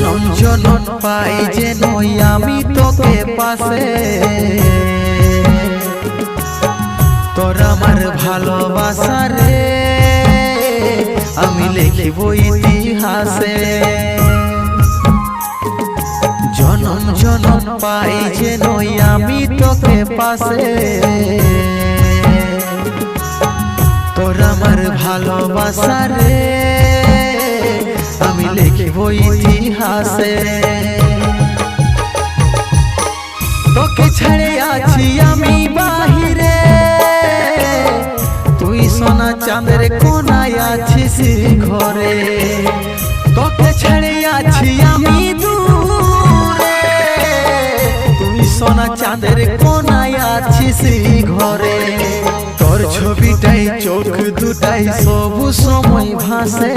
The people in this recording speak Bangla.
জনম জনম পাই যেন আমি তোকে পাশে, তোর আমার ভালোবাসা রে আমি লিখিব ইতিহাসে। জনম জনম পাই যেন আমি তোকে পাশে, তোর আমার ভালোবাসা রে আমি লিখিব ইতিহাসে। তোকে ছেড়ে আছি আমি বাহিরে, তুই সোনা চাঁদের কোনায় আছিস ঘরে। তোকে ছেড়ে আছি আমি দূরে, তুই সোনা চাঁদের কোনায় আছিস ঘরে। তোর ছবিটাই চোখ দুটাই সবু সময় ভাসে।